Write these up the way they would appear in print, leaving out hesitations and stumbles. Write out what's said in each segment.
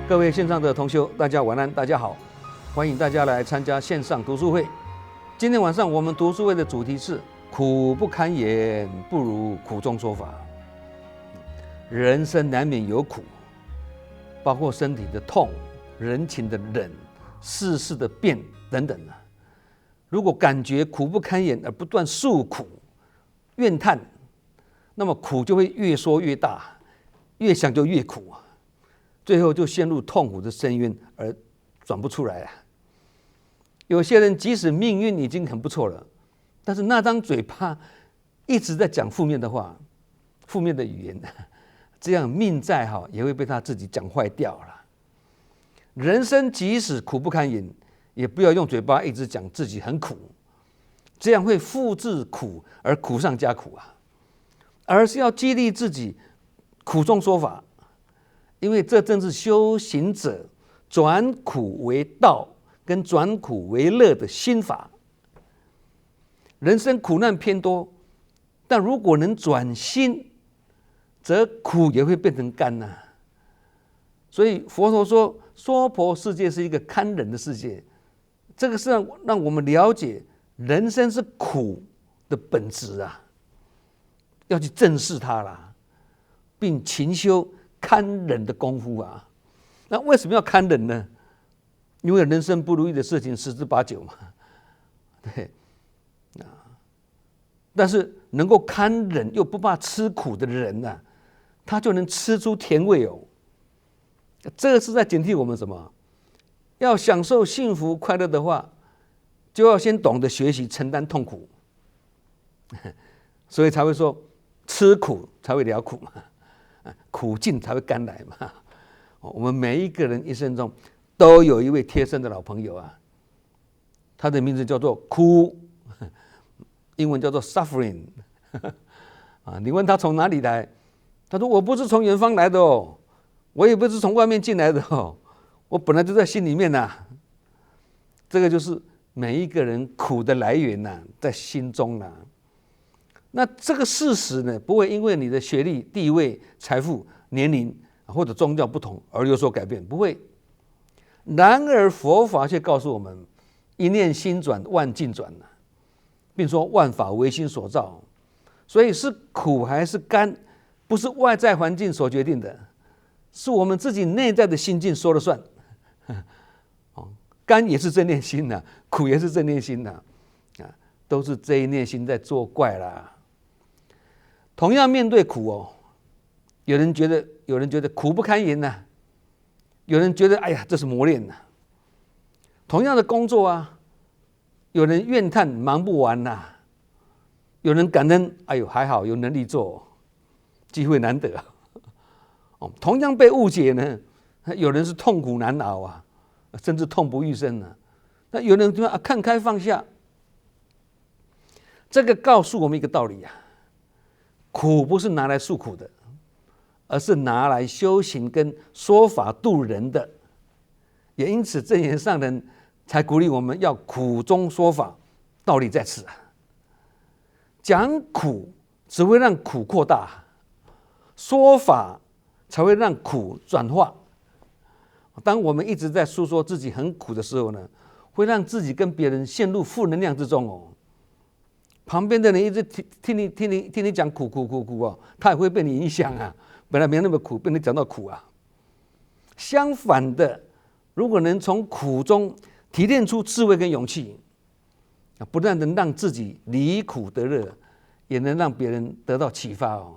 各位线上的同修，大家晚安，大家好，欢迎大家来参加线上读书会。今天晚上我们读书会的主题是苦不堪言，不如苦中说法。人生难免有苦，包括身体的痛、人情的忍、世事的变等等。如果感觉苦不堪言而不断诉苦、怨叹，那么苦就会越说越大，越想就越苦，最后就陷入痛苦的深渊而转不出来了。有些人即使命运已经很不错了，但是那张嘴巴一直在讲负面的话、负面的语言，这样命再好也会被他自己讲坏掉了。人生即使苦不堪言，也不要用嘴巴一直讲自己很苦，这样会复制苦而苦上加苦啊，而是要激励自己苦中说法，因为这正是修行者转苦为道跟转苦为乐的心法。人生苦难偏多，但如果能转心，则苦也会变成甘呐。所以佛陀说婆世界是一个堪忍的世界，这个是让我们了解人生是苦的本质啊，要去正视它啦，并勤修堪忍的功夫啊。那为什么要堪忍呢？因为人生不如意的事情十之八九嘛，对啊。但是能够堪忍又不怕吃苦的人呢，他就能吃出甜味哦。这个是在警惕我们什么？要享受幸福快乐的话，就要先懂得学习承担痛苦，所以才会说吃苦才会了苦嘛，苦尽才会甘来嘛。我们每一个人一生中都有一位贴身的老朋友啊，他的名字叫做苦，英文叫做 suffering 啊。你问他从哪里来，他说我不是从远方来的哦，我也不是从外面进来的哦，我本来就在心里面呐。这个就是每一个人苦的来源呐，在心中呐。那这个事实呢，不会因为你的学历、地位、财富、年龄或者宗教不同而有所改变，不会。然而佛法却告诉我们，一念心转，万境转，并说万法唯心所造。所以是苦还是甘，不是外在环境所决定的，是我们自己内在的心境说了算。甘也是这念心呐，苦也是这念心呐，都是这一念心在作怪啦。同样面对苦哦，有人觉得苦不堪言呐，有人觉得哎呀这是磨练呐。同样的工作啊，有人怨叹忙不完呐，有人感恩哎呦还好有能力做，机会难得。同样被误解呢，有人是痛苦难熬啊，甚至痛不欲生啊。那有人看开放下，这个告诉我们一个道理啊，苦不是拿来诉苦的，而是拿来修行跟说法度人的。也因此证严上人才鼓励我们要苦中说法，道理在此啊。讲苦只会让苦扩大，说法才会让苦转化。当我们一直在诉说自己很苦的时候呢，会让自己跟别人陷入负能量之中哦。旁边的人一直听你讲苦哦，他也会被你影响啊。本来没那么苦，被你讲到苦啊。相反的，如果能从苦中提炼出智慧跟勇气，不但能让自己离苦得乐，也能让别人得到启发哦。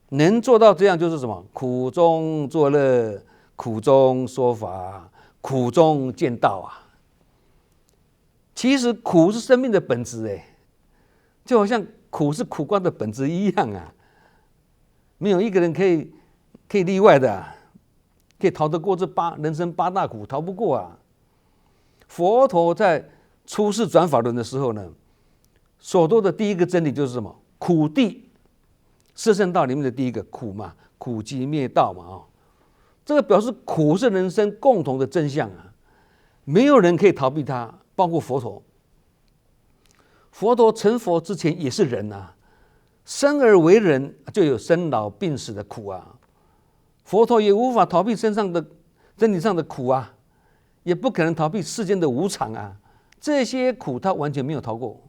能做到这样就是什么？苦中作乐，苦中说法，苦中见道啊。其实苦是生命的本质哎，就好像苦是苦瓜的本质一样啊。没有一个人可以例外的啊，可以逃得过这人生八大苦，逃不过啊。佛陀在出世转法轮的时候呢，所说的第一个真理就是什么？苦谛。四圣道里面的第一个苦嘛，苦集灭道嘛，这个表示苦是人生共同的真相啊，没有人可以逃避它，包括佛陀。佛陀成佛之前也是人啊，生而为人就有生老病死的苦啊，佛陀也无法逃避身上的身体上的苦啊，也不可能逃避世间的无常啊，这些苦他完全没有逃过。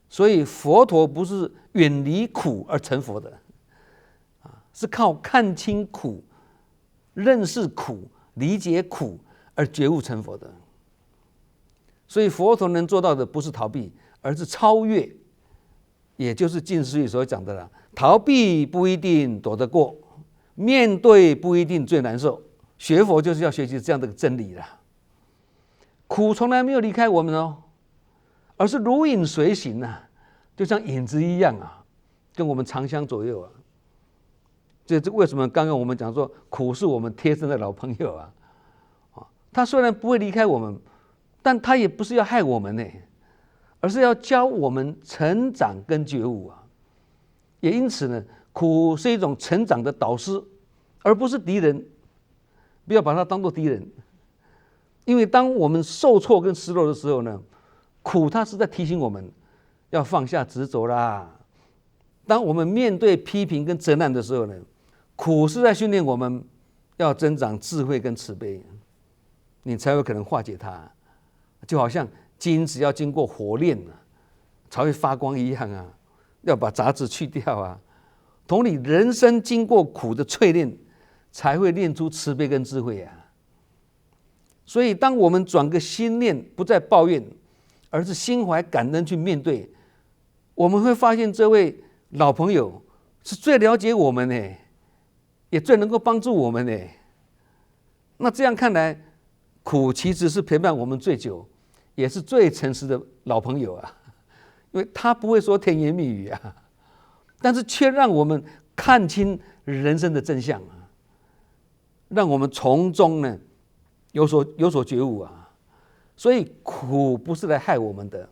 所以佛陀不是远离苦而成佛的，是靠看清苦、认识苦、理解苦而觉悟成佛的。所以佛陀能做到的不是逃避，而是超越，也就是近思语所讲的了：逃避不一定躲得过，面对不一定最难受。学佛就是要学习这样的真理了。苦从来没有离开我们哦，而是如影随形啊，就像影子一样啊，跟我们长相左右啊。这为什么刚刚我们讲说苦是我们贴身的老朋友啊？他虽然不会离开我们，但他也不是要害我们呢，而是要教我们成长跟觉悟啊。也因此呢，苦是一种成长的导师，而不是敌人。不要把它当作敌人，因为当我们受挫跟失落的时候呢，苦它是在提醒我们要放下执着啦。当我们面对批评跟责难的时候呢，苦是在训练我们要增长智慧跟慈悲，你才有可能化解它。就好像金子要经过火炼才会发光一样啊，要把杂质去掉啊。同理，人生经过苦的淬炼，才会练出慈悲跟智慧啊。所以当我们转个心念，不再抱怨，而是心怀感恩去面对，我们会发现这位老朋友是最了解我们呢，也最能够帮助我们呢。那这样看来，苦其实是陪伴我们最久，也是最诚实的老朋友啊。因为他不会说甜言蜜语啊，但是却让我们看清人生的真相啊，让我们从中呢有所觉悟啊。所以苦不是来害我们的，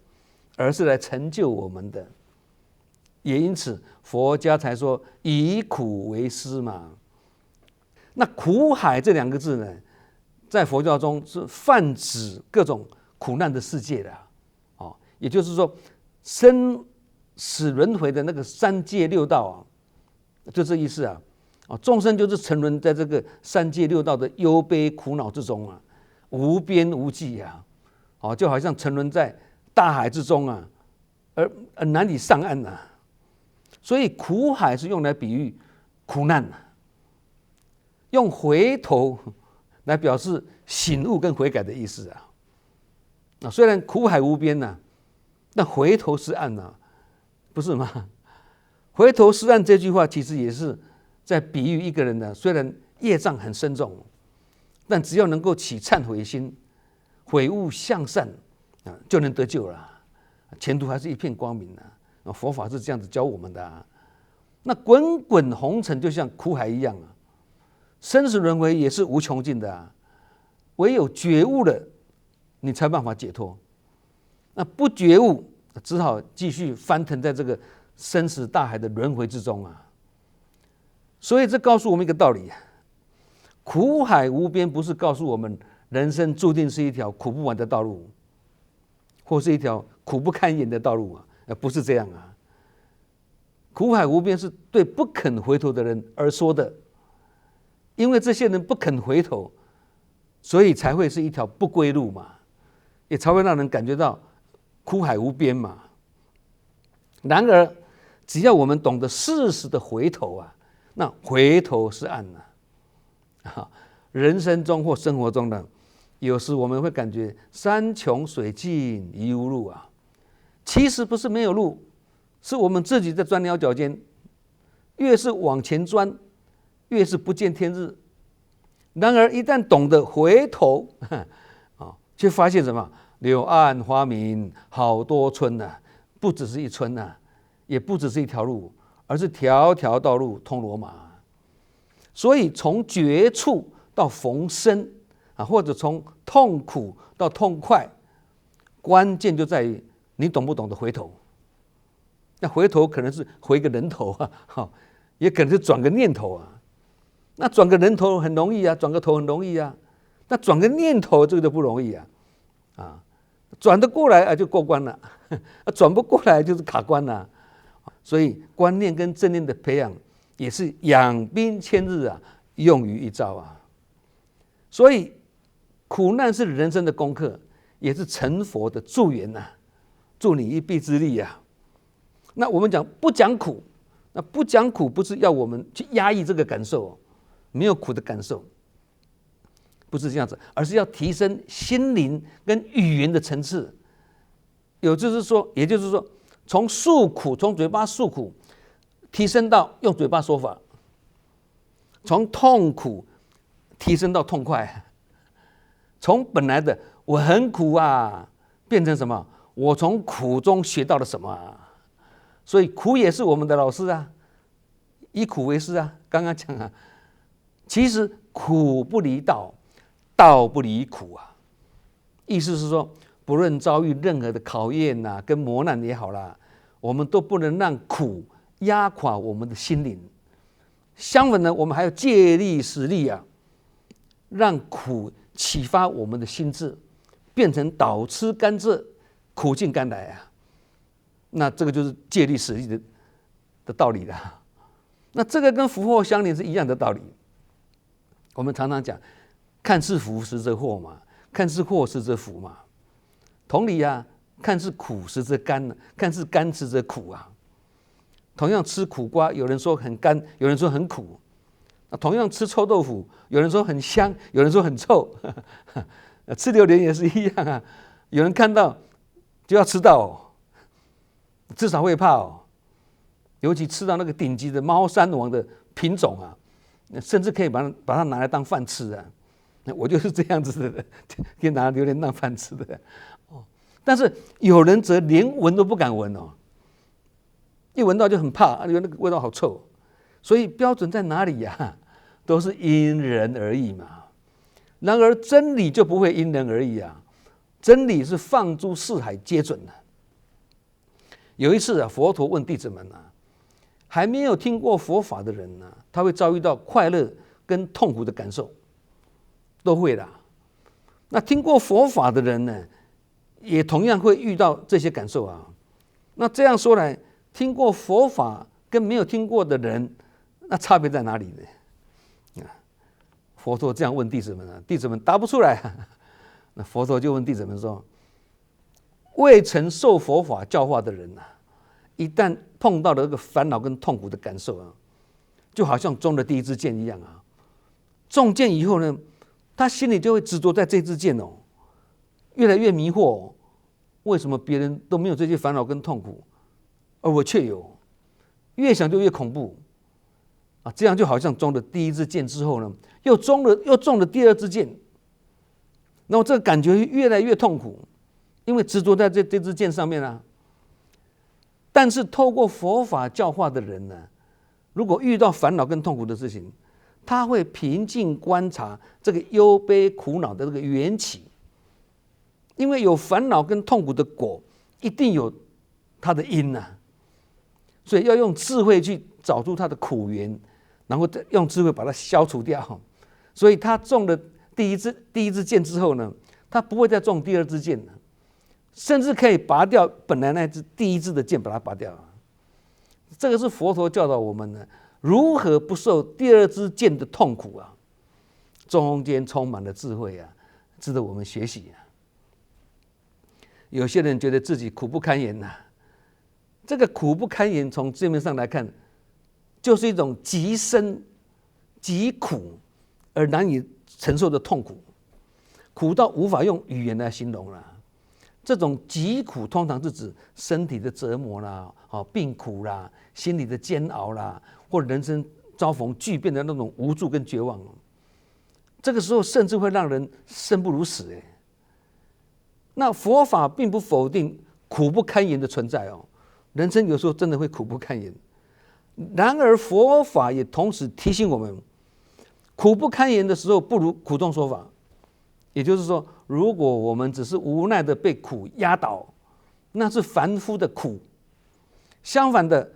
而是来成就我们的。也因此佛家才说以苦为师嘛。那苦海这两个字呢，在佛教中是泛指各种苦难的世界的也就是说生死轮回的那个三界六道啊，就这意思啊。众生就是沉沦在这个三界六道的忧悲苦恼之中啊，无边无际啊，就好像沉沦在大海之中啊，而难以上岸啊。所以苦海是用来比喻苦难啊，用回头来表示醒悟跟悔改的意思啊。虽然苦海无边啊，但回头是岸啊，不是吗？回头是岸这句话其实也是在比喻一个人呢，虽然业障很深重，但只要能够起忏悔心，悔悟向善就能得救了，前途还是一片光明的。佛法是这样子教我们的那滚滚红尘就像苦海一样生死轮回也是无穷尽的唯有觉悟了，你才有办法解脱。那不觉悟，只好继续翻腾在这个生死大海的轮回之中所以这告诉我们一个道理苦海无边不是告诉我们人生注定是一条苦不完的道路，或是一条苦不堪言的道路不是这样苦海无边是对不肯回头的人而说的，因为这些人不肯回头，所以才会是一条不归路嘛，也才会让人感觉到苦海无边嘛。然而只要我们懂得适时的回头那回头是岸人生中或生活中呢，有时我们会感觉山穷水尽疑无路其实不是没有路，是我们自己在钻牛角尖，越是往前钻，越是不见天日。然而一旦懂得回头却发现什么？柳暗花明好多村不只是一村也不只是一条路，而是条条道路通罗马。所以从绝处到逢生或者从痛苦到痛快，关键就在于你懂不懂得回头。那回头可能是回个人头也可能是转个念头那转个人头很容易转个头很容易那转个念头这个就不容易转得过来就过关了转不过来就是卡关了。所以观念跟正念的培养也是养兵千日用于一朝所以苦难是人生的功课，也是成佛的助缘呐，助你一臂之力呀。那我们讲不讲苦，那不讲苦不是要我们去压抑这个感受，没有苦的感受，不是这样子，而是要提升心灵跟语言的层次。也就是说，从诉苦，从嘴巴诉苦，提升到用嘴巴说法；从痛苦提升到痛快；从本来的我很苦啊，变成什么？我从苦中学到了什么啊？所以苦也是我们的老师啊，以苦为师啊。刚刚讲啊，其实苦不离道，道不离苦啊。意思是说，不论遭遇任何的考验啊，跟磨难也好啦，我们都不能让苦压垮我们的心灵。相反呢，我们还要借力使力啊，让苦启发我们的心智，变成倒吃甘蔗，苦尽甘来啊。那这个就是借力使力的道理了。那这个跟福祸相连是一样的道理。我们常常讲，看似福实则祸嘛，看似祸实则福嘛。同理啊，看似苦实则甘，看似甘实则苦啊。同样吃苦瓜，有人说很甘，有人说很苦。同样吃臭豆腐，有人说很香，有人说很臭。吃榴莲也是一样啊，有人看到就要吃到哦，至少会怕哦。尤其吃到那个顶级的猫山王的品种啊，甚至可以把它拿来当饭吃啊。我就是这样子的，可以拿榴莲当饭吃的。但是有人则连闻都不敢闻哦，一闻到就很怕，因为那个味道好臭。所以标准在哪里呀？都是因人而异嘛。然而真理就不会因人而异啊，真理是放诸四海皆准的。有一次啊，佛陀问弟子们啊，还没有听过佛法的人呢，他会遭遇到快乐跟痛苦的感受，都会的。那听过佛法的人呢，也同样会遇到这些感受啊。那这样说来，听过佛法跟没有听过的人，那差别在哪里呢？佛陀这样问弟子们啊，弟子们答不出来。那佛陀就问弟子们说：未曾受佛法教化的人啊，一旦碰到了这个烦恼跟痛苦的感受啊，就好像中了第一支箭一样啊。中箭以后呢，他心里就会执着在这支箭哦，越来越迷惑哦。为什么别人都没有这些烦恼跟痛苦，而我却有？越想就越恐怖啊！这样就好像中了第一支箭之后呢，又中了第二支箭，然后这个感觉越来越痛苦，因为执着在这支箭上面啊。但是透过佛法教化的人呢，如果遇到烦恼跟痛苦的事情，他会平静观察这个忧悲苦恼的这个缘起，因为有烦恼跟痛苦的果，一定有它的因啊，所以要用智慧去找出它的苦源，然后用智慧把它消除掉。所以他中了第一支箭之后呢，他不会再中第二支箭了，甚至可以拔掉本来那支第一支的箭，把它拔掉。这个是佛陀教导我们呢，如何不受第二支箭的痛苦啊，中间充满了智慧啊，值得我们学习啊。有些人觉得自己苦不堪言呐，这个苦不堪言从字面上来看，就是一种极深极苦而难以承受的痛苦，苦到无法用语言来形容了。这种疾苦通常是指身体的折磨啦、病苦啦、心理的煎熬啦，或人生遭逢巨变的那种无助跟绝望。这个时候甚至会让人生不如死。那佛法并不否定苦不堪言的存在哦，人生有时候真的会苦不堪言。然而佛法也同时提醒我们，苦不堪言的时候不如苦中说法。也就是说，如果我们只是无奈的被苦压倒，那是凡夫的苦。相反的，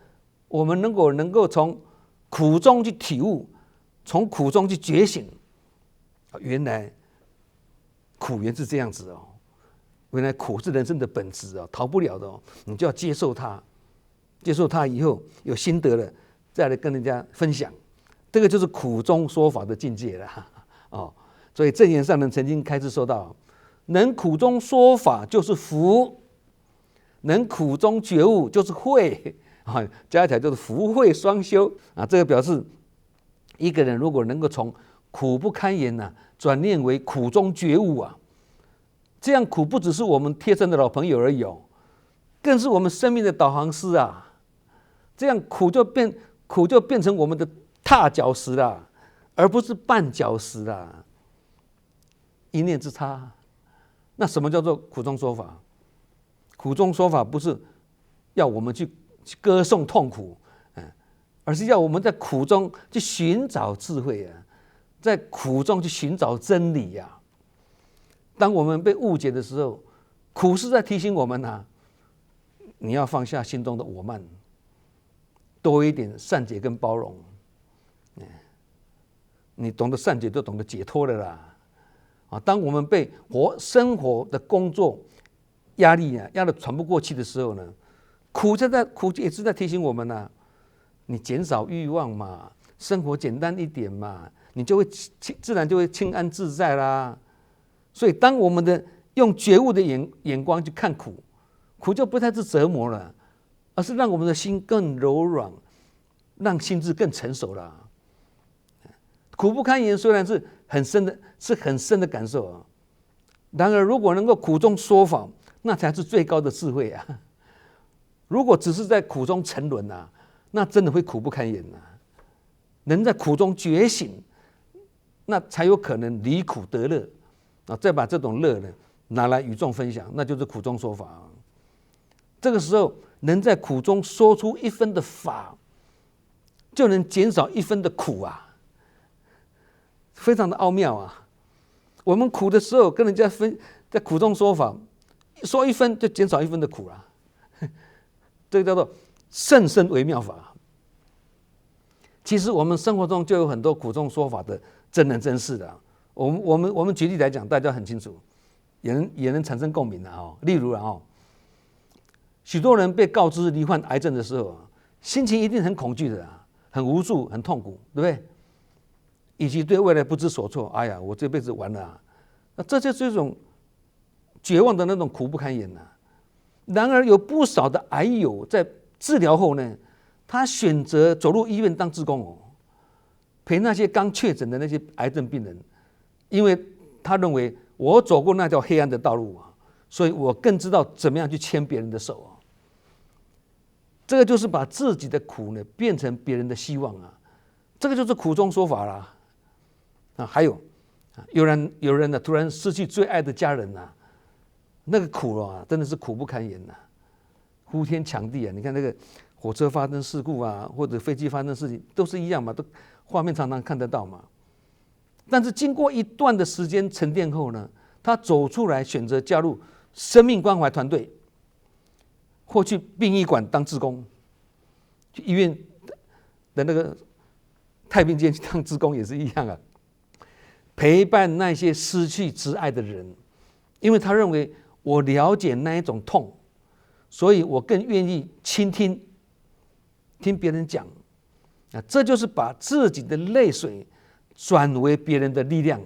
我们能够从苦中去体悟，从苦中去觉醒，原来苦原是这样子哦，原来苦是人生的本质哦，逃不了的哦，你就要接受它，接受它以后有心得了，再来跟人家分享，这个就是苦中说法的境界了哦。所以证严上人曾经开示说道：能苦中说法就是福，能苦中觉悟就是慧啊，加起来就是福慧双修啊。这个表示一个人如果能够从苦不堪言转念为苦中觉悟啊，这样苦不只是我们贴身的老朋友而已哦，更是我们生命的导航师啊。这样苦就变成我们的踏脚石啦，而不是绊脚石啦。一念之差。那什么叫做苦中说法？苦中说法不是要我们去歌颂痛苦，而是要我们在苦中去寻找智慧啊，在苦中去寻找真理啊。当我们被误解的时候，苦是在提醒我们你要放下心中的我慢，多一点善解跟包容。你懂得善解，就懂得解脱了啦。当我们被生活的工作压力压得喘不过气的时候呢，苦也是在提醒我们你减少欲望嘛，生活简单一点嘛，你就会自然就会清安自在啦。所以当我们用觉悟的眼光去看苦，苦就不再是折磨了，而是让我们的心更柔软，让心智更成熟了。苦不堪言虽然是很深的感受啊，然而如果能够苦中说法，那才是最高的智慧啊。如果只是在苦中沉沦那真的会苦不堪言能在苦中觉醒，那才有可能离苦得乐再把这种乐拿来与众分享，那就是苦中说法。这个时候能在苦中说出一分的法，就能减少一分的苦非常的奥妙啊！我们苦的时候跟人家在苦中说法，说一分就减少一分的苦啊，这个叫做甚深微妙法。其实我们生活中就有很多苦中说法的真人真事的。我们举例来讲，大家很清楚，也能产生共鸣例如许多人被告知罹患癌症的时候心情一定很恐惧的很无助，很痛苦，对不对？以及对未来不知所措，哎呀，我这辈子完了那这就是一种绝望的那种苦不堪言然而有不少的癌友在治疗后呢，他选择走入医院当志工陪那些刚确诊的那些癌症病人，因为他认为我走过那条黑暗的道路所以我更知道怎么样去牵别人的手这个就是把自己的苦呢变成别人的希望这个就是苦中说法啦还有人突然失去最爱的家人那个苦真的是苦不堪言呼天抢地你看那个火车发生事故或者飞机发生事情都是一样嘛，都画面常常看得到嘛。但是经过一段的时间沉淀后呢，他走出来选择加入生命关怀团队，或去殡仪馆当志工，去医院的那个太平间去当志工也是一样陪伴那些失去挚爱的人，因为他认为我了解那一种痛，所以我更愿意倾听别人讲这就是把自己的泪水转为别人的力量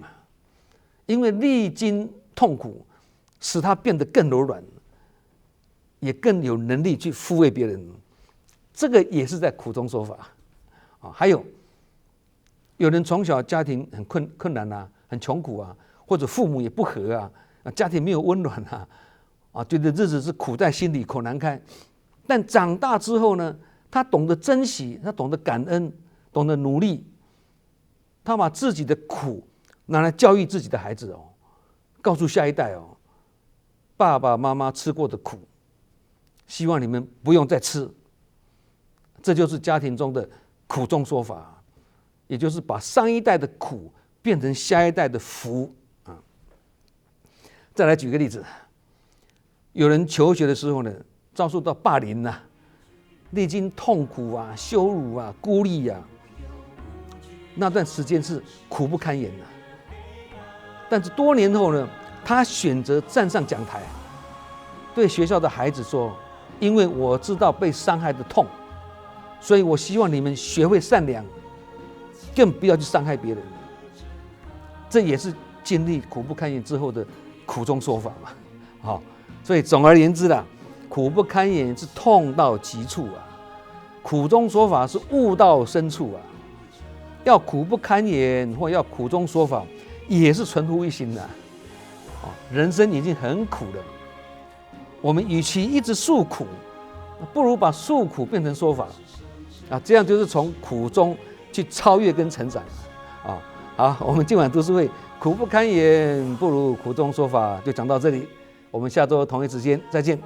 因为历经痛苦使他变得更柔软，也更有能力去抚慰别人，这个也是在苦中说法还有人从小家庭很困难很穷苦或者父母也不和家庭没有温暖觉得日子是苦在心里口难开，但长大之后呢，他懂得珍惜，他懂得感恩，懂得努力，他把自己的苦拿来教育自己的孩子告诉下一代爸爸妈妈吃过的苦，希望你们不用再吃。这就是家庭中的苦中说法，也就是把上一代的苦变成下一代的福再来举个例子，有人求学的时候呢，遭受到霸凌历经痛苦羞辱孤立那段时间是苦不堪言但是多年后呢，他选择站上讲台，对学校的孩子说：因为我知道被伤害的痛，所以我希望你们学会善良，更不要去伤害别人。这也是经历苦不堪言之后的苦中说法嘛。好，所以总而言之啦，苦不堪言是痛到极处啊，苦中说法是悟到深处啊。要苦不堪言或要苦中说法，也是存乎一心的。人生已经很苦了，我们与其一直诉苦，不如把诉苦变成说法啊，这样就是从苦中去超越跟成长啊。好，我们今晚读书会苦不堪言不如苦中说法就讲到这里，我们下周同一时间再见。